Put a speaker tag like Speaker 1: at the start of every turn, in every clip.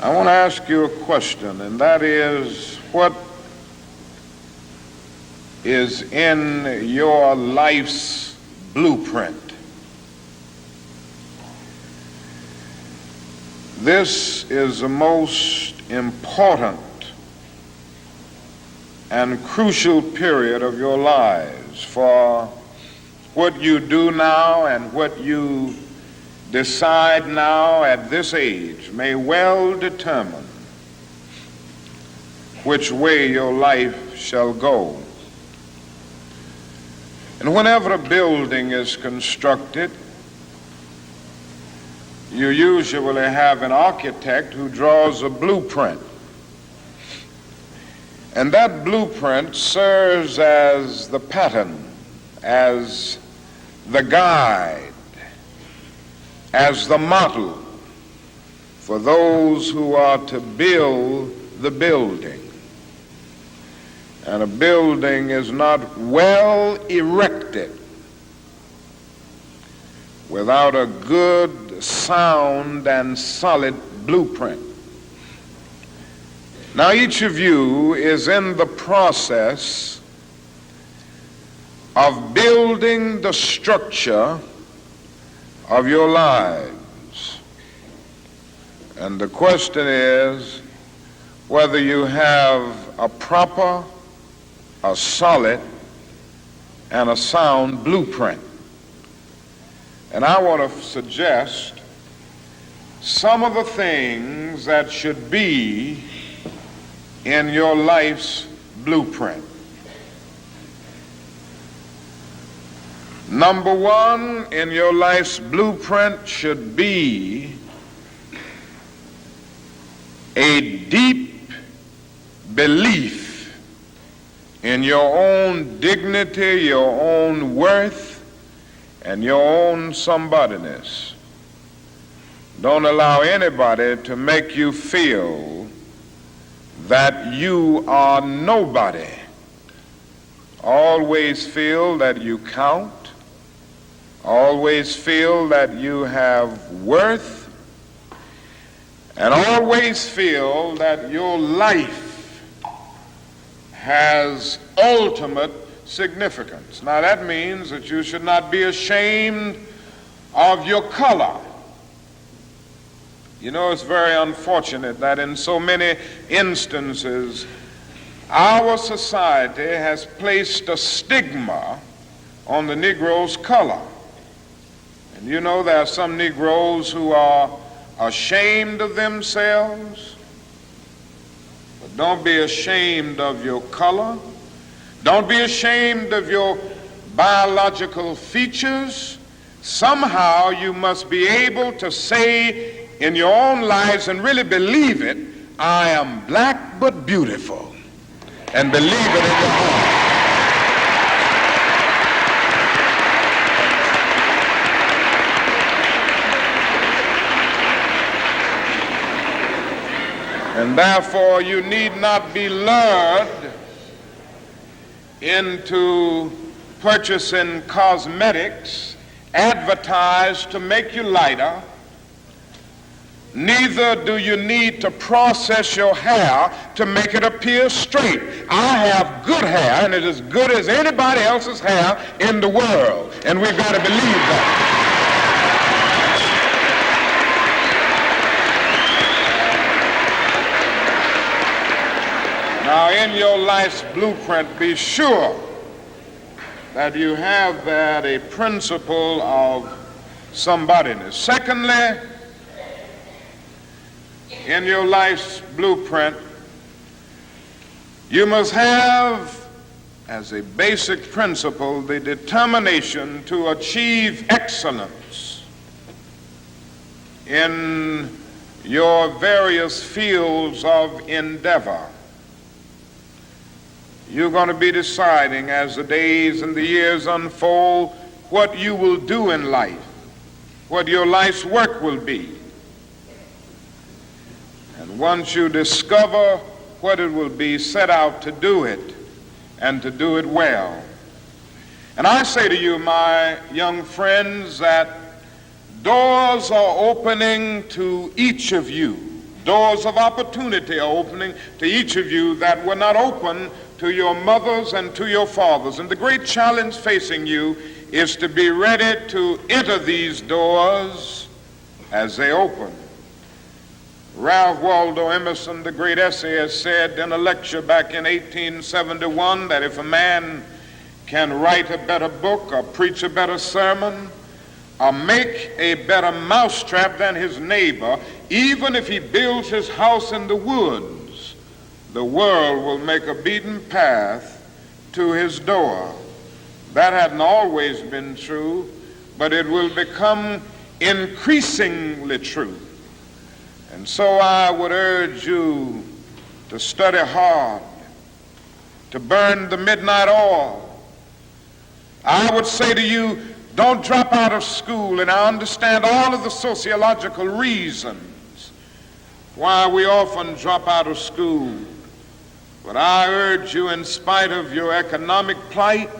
Speaker 1: I want to ask you a question, and that is, what is in your life's blueprint? This is the most important and crucial period of your lives, for what you do now and what you decide now at this age may well determine which way your life shall go. And whenever a building is constructed, you usually have an architect who draws a blueprint. And that blueprint serves as the pattern, as the guide, as the model for those who are to build the building. And a building is not well erected without a good, sound, and solid blueprint. Now, each of you is in the process of building the structure of your lives. And the question is whether you have a proper, a solid, and a sound blueprint. And I want to suggest some of the things that should be in your life's blueprint. Number one in your life's blueprint should be a deep belief in your own dignity, your own worth, and your own somebodyness. Don't allow anybody to make you feel that you are nobody. Always feel that you count. Always feel that you have worth. And always feel that your life has ultimate significance. Now that means that you should not be ashamed of your color. You know, it's very unfortunate that in so many instances our society has placed a stigma on the Negro's color. And you know, there are some Negroes who are ashamed of themselves. But don't be ashamed of your color. Don't be ashamed of your biological features. Somehow you must be able to say in your own lives and really believe it, I am black but beautiful, and believe it in your heart. And therefore you need not be lured into purchasing cosmetics advertised to make you lighter. Neither do you need to process your hair to make it appear straight. I have good hair, and it is as good as anybody else's hair in the world, and we've got to believe that. Now, in your life's blueprint, be sure that you have that a principle of somebodyness. Secondly, in your life's blueprint, you must have as a basic principle the determination to achieve excellence in your various fields of endeavor. You're going to be deciding as the days and the years unfold what you will do in life, what your life's work will be. And once you discover what it will be, set out to do it, and to do it well. And I say to you, my young friends, that doors are opening to each of you Doors of opportunity are opening to each of you that were not open to your mothers and to your fathers. And the great challenge facing you is to be ready to enter these doors as they open. Ralph Waldo Emerson, the great essayist, said in a lecture back in 1871 that if a man can write a better book or preach a better sermon or make a better mousetrap than his neighbor, even if he builds his house in the woods, the world will make a beaten path to his door. That hadn't always been true, but it will become increasingly true. And so I would urge you to study hard, to burn the midnight oil. I would say to you, don't drop out of school, and I understand all of the sociological reasons why we often drop out of school. But I urge you, in spite of your economic plight,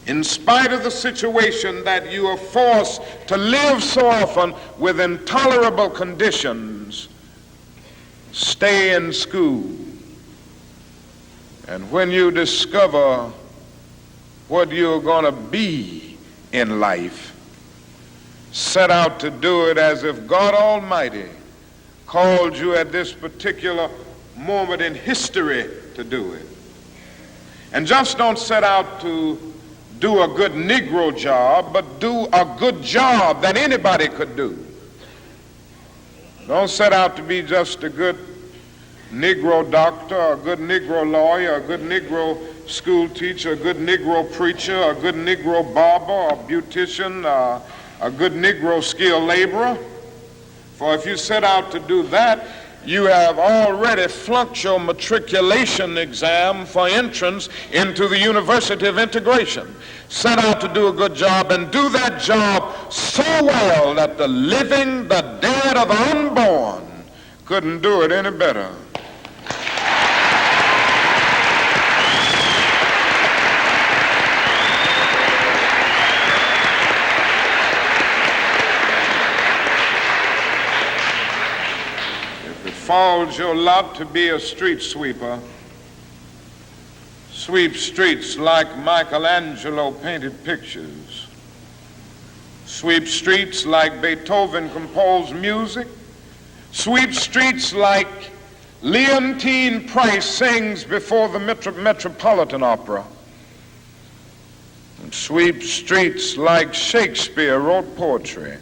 Speaker 1: in spite of the situation that you are forced to live so often with intolerable conditions, stay in school. And when you discover what you're going to be in life, set out to do it as if God Almighty called you at this particular moment in history to do it. And just don't set out to do a good Negro job, but do a good job that anybody could do. Don't set out to be just a good Negro doctor, a good Negro lawyer, a good Negro school teacher, a good Negro preacher, a good Negro barber, a beautician, a good Negro skilled laborer. For if you set out to do that, you have already flunked your matriculation exam for entrance into the University of Integration. Set out to do a good job and do that job so well that the living, the dead, or the unborn couldn't do it any better. Falls your lot to be a street sweeper, sweep streets like Michelangelo painted pictures, sweep streets like Beethoven composed music, sweep streets like Leontine Price sings before the Metropolitan Opera, and sweep streets like Shakespeare wrote poetry.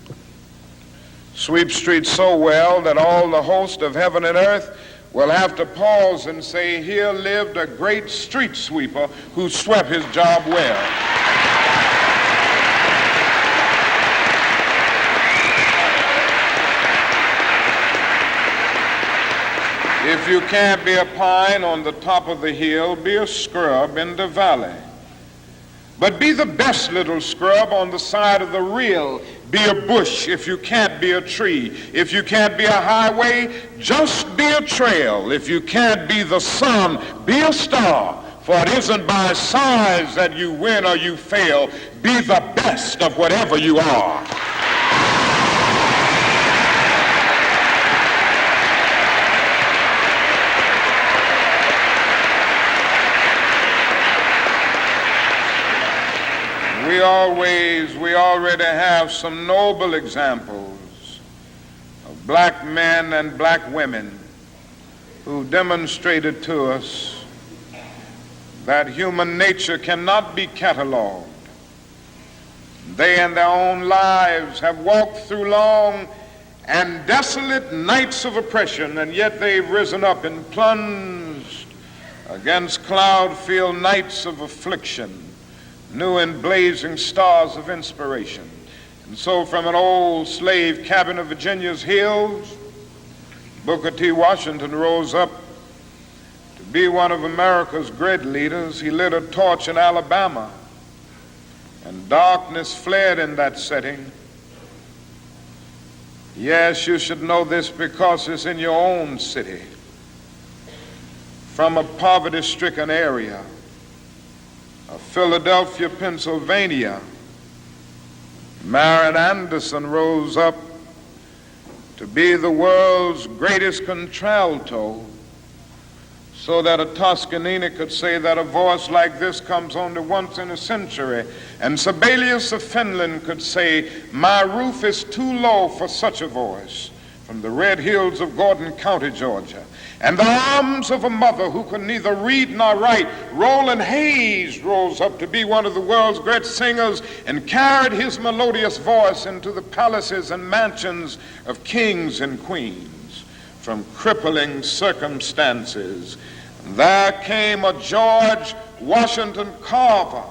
Speaker 1: Sweep streets so well that all the host of heaven and earth will have to pause and say, here lived a great street sweeper who swept his job well. If you can't be a pine on the top of the hill, be a scrub in the valley. But be the best little scrub on the side of the rill. Be a bush if you can't be a tree. If you can't be a highway, just be a trail. If you can't be the sun, be a star. For it isn't by size that you win or you fail. Be the best of whatever you are. We already have some noble examples of black men and black women who demonstrated to us that human nature cannot be cataloged. They in their own lives have walked through long and desolate nights of oppression, and yet they've risen up and plunged against cloud-filled nights of affliction, new and blazing stars of inspiration. And so from an old slave cabin of Virginia's hills, Booker T. Washington rose up to be one of America's great leaders. He lit a torch in Alabama, and darkness fled in that setting. Yes, you should know this because it's in your own city. From a poverty-stricken area of Philadelphia, Pennsylvania, Marion Anderson rose up to be the world's greatest contralto, so that a Toscanini could say that a voice like this comes only once in a century. And Sibelius of Finland could say, my roof is too low for such a voice, from the red hills of Gordon County, Georgia. And the arms of a mother who could neither read nor write, Roland Hayes rose up to be one of the world's great singers and carried his melodious voice into the palaces and mansions of kings and queens. From crippling circumstances, there came a George Washington Carver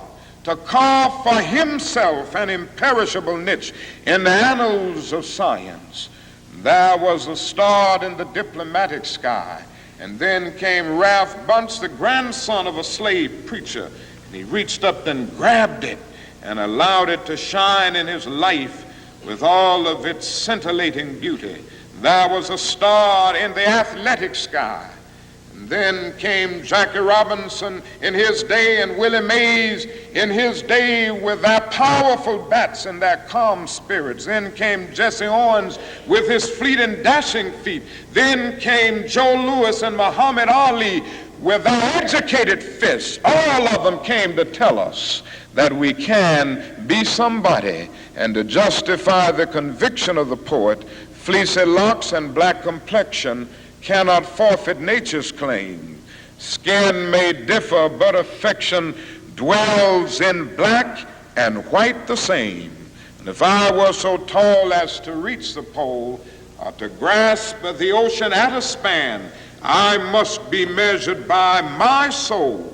Speaker 1: to carve for himself an imperishable niche in the annals of science. There was a star in the diplomatic sky, and then came Ralph Bunce, the grandson of a slave preacher, and he reached up and grabbed it and allowed it to shine in his life with all of its scintillating beauty. There was a star in the athletic sky. And then came Jackie Robinson in his day and Willie Mays in his day with their powerful bats and their calm spirits. Then came Jesse Owens with his fleet and dashing feet. Then came Joe Louis and Muhammad Ali with their educated fists. All of them came to tell us that we can be somebody, and to justify the conviction of the poet, fleecy locks and black complexion cannot forfeit nature's claim. Skin may differ, but affection dwells in black and white the same. And if I were so tall as to reach the pole, or to grasp the ocean at a span, I must be measured by my soul.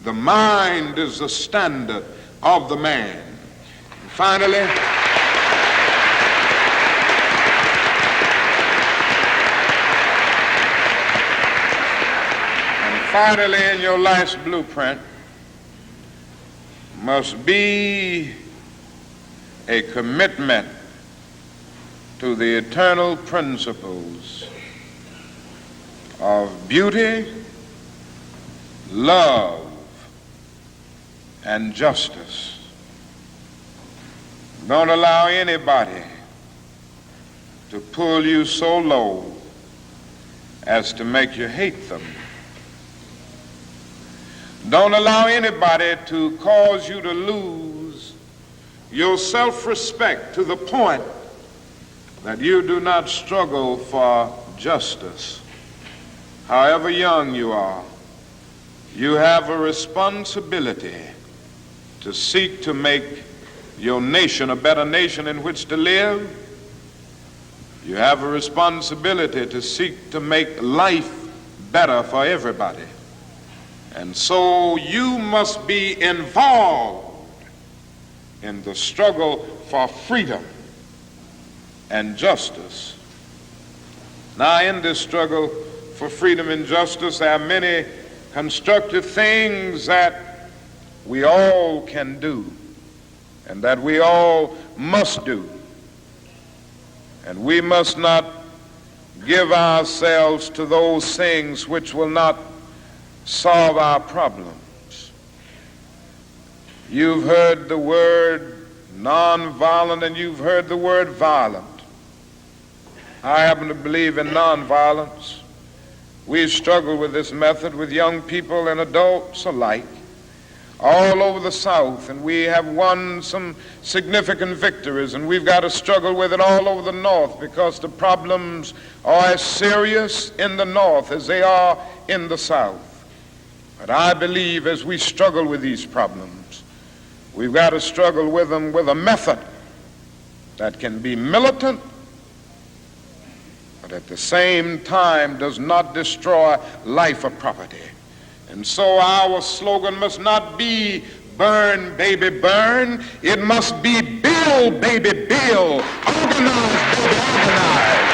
Speaker 1: The mind is the standard of the man. And finally, in your life's blueprint must be a commitment to the eternal principles of beauty, love, and justice. Don't allow anybody to pull you so low as to make you hate them. Don't allow anybody to cause you to lose your self-respect to the point that you do not struggle for justice. However young you are, you have a responsibility to seek to make your nation a better nation in which to live. You have a responsibility to seek to make life better for everybody. And so you must be involved in the struggle for freedom and justice. Now, in this struggle for freedom and justice, there are many constructive things that we all can do and that we all must do. And we must not give ourselves to those things which will not solve our problems. You've heard the word nonviolent and you've heard the word violent. I happen to believe in nonviolence. We've struggled with this method with young people and adults alike all over the South, and we have won some significant victories, and we've got to struggle with it all over the North because the problems are as serious in the North as they are in the South. But I believe as we struggle with these problems, we've got to struggle with them with a method that can be militant, but at the same time does not destroy life or property. And so our slogan must not be burn, baby, burn. It must be build, baby, build. Organize, baby, organize.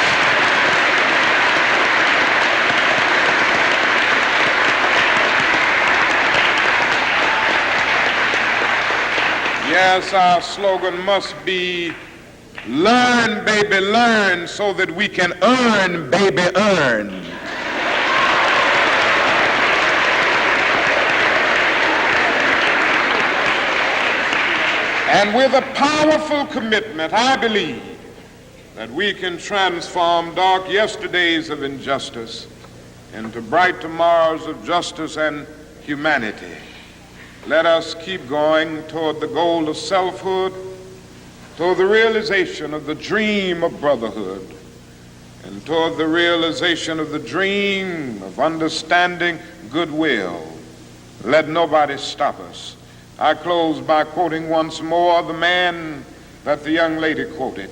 Speaker 1: Yes, our slogan must be learn, baby, learn, so that we can earn, baby, earn. And with a powerful commitment, I believe that we can transform dark yesterdays of injustice into bright tomorrows of justice and humanity. Let us keep going toward the goal of selfhood, toward the realization of the dream of brotherhood, and toward the realization of the dream of understanding goodwill. Let nobody stop us. I close by quoting once more the man that the young lady quoted,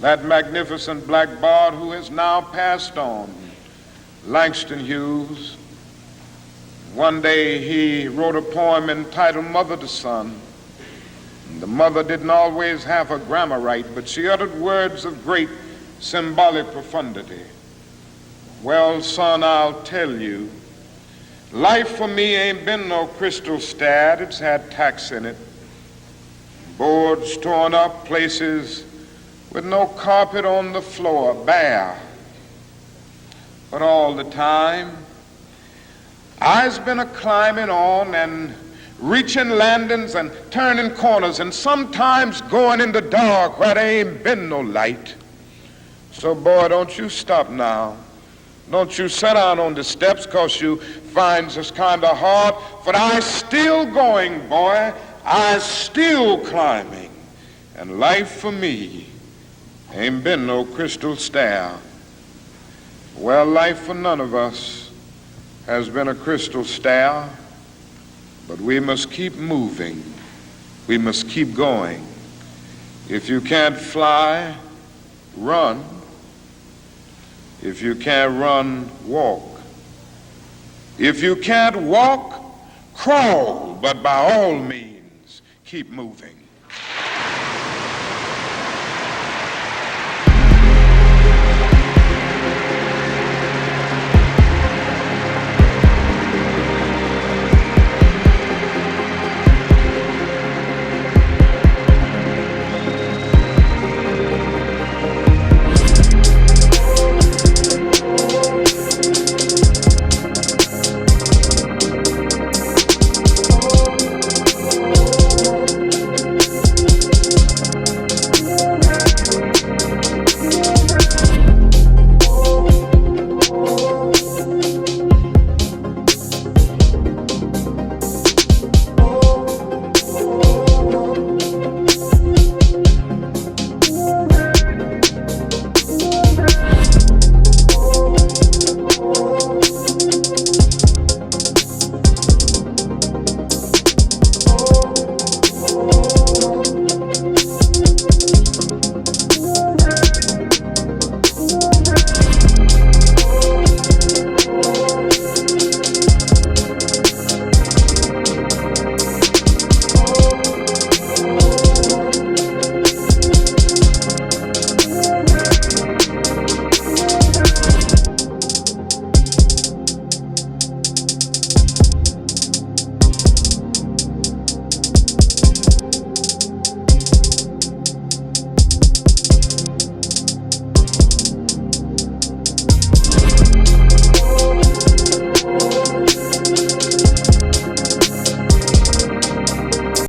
Speaker 1: that magnificent black bard who has now passed on, Langston Hughes. One day he wrote a poem entitled Mother to Son. The mother didn't always have her grammar right, but she uttered words of great symbolic profundity. Well, son, I'll tell you, life for me ain't been no crystal stad. It's had tacks in it, boards torn up, places with no carpet on the floor, bare. But all the time, I's been a-climbing on and reaching landings and turning corners and sometimes going in the dark where there ain't been no light. So, boy, don't you stop now. Don't you sit down on the steps 'cause you find this kind of hard. But I's still going, boy. I's still climbing. And life for me ain't been no crystal stair. Well, life for none of us has been a crystal stair, but we must keep moving. We must keep going. If you can't fly, run. If you can't run, walk. If you can't walk, crawl, but by all means, keep moving.